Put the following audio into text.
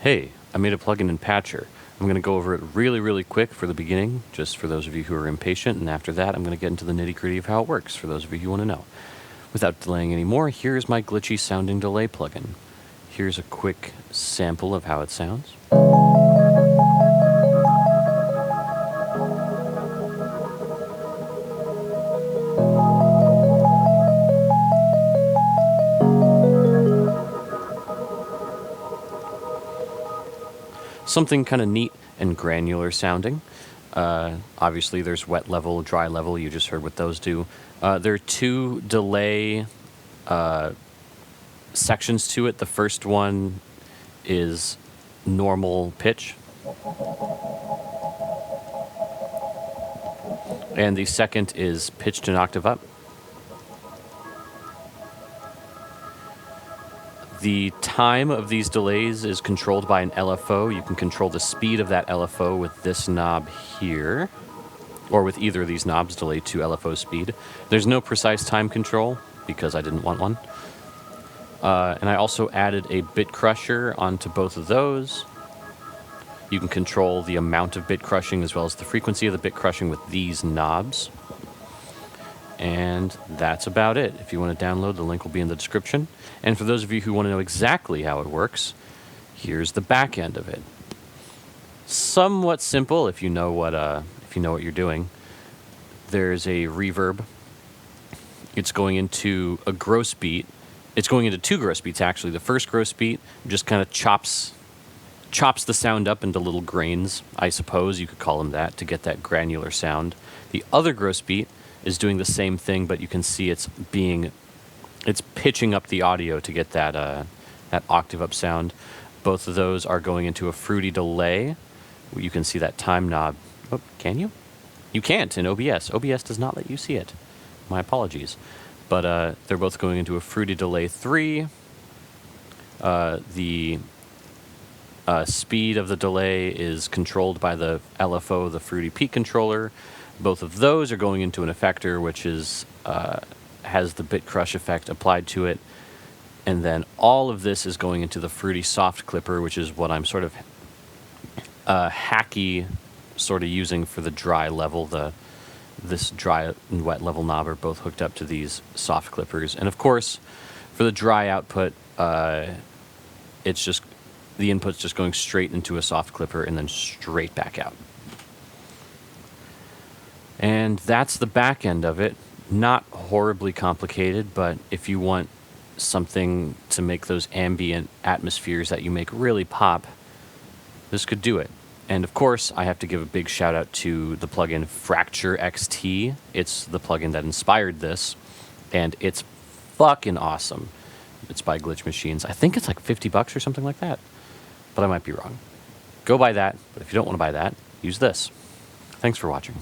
Hey, I made a plugin in Patcher. I'm going to go over it really quick for the beginning, just for those of you who are impatient, and after that I'm going to get into the nitty-gritty of how it works for those of you who want to know. Without delaying any more, here's my Glitchy sounding delay plugin. Here's a quick sample of how it sounds. Something kind of neat and granular sounding. Obviously there's wet level, dry level, you just heard what those do. There are two delay sections to it. The first one is normal pitch, and the second is pitched an octave up. The time of these delays is controlled by an LFO. You can control the speed of that LFO with this knob here, or with either of these knobs, delay to LFO speed. There's no precise time control because I didn't want one. And I also added a bit crusher onto both of those. You can control the amount of bit crushing as well as the frequency of the bit crushing with these knobs. And that's about it. If you want to download, the link will be in the description. And for those of you who want to know exactly how it works, here's the back end of it. Somewhat simple if you know what you're doing. There's a reverb. It's going into a gross beat. It's going into two gross beats actually. The first gross beat just kind of chops the sound up into little grains, I suppose you could call them that, to get that granular sound. The other gross beat is doing the same thing, but you can see it's pitching up the audio to get that octave up sound. Both of those are going into a fruity delay. You can see that time knob. Oh, can you? You can't in OBS. OBS does not let you see it. My apologies. But they're both going into a fruity delay 3. The speed of the delay is controlled by the LFO, the fruity peak controller. Both of those are going into an effector, which is has the bit crush effect applied to it. And then all of this is going into the fruity soft clipper, which is what I'm sort of hacky sort of using for the dry level. This dry and wet level knob are both hooked up to these soft clippers. And of course, for the dry output, it's just the input's just going straight into a soft clipper and then straight back out. And that's the back end of it. Not horribly complicated, but if you want something to make those ambient atmospheres that you make really pop, this could do it. And of course, I have to give a big shout out to the plugin Fracture XT. It's the plugin that inspired this, and it's fucking awesome. It's by Glitch Machines. I think it's like $50 or something like that, but I might be wrong. Go buy that, but if you don't want to buy that, use this. Thanks for watching.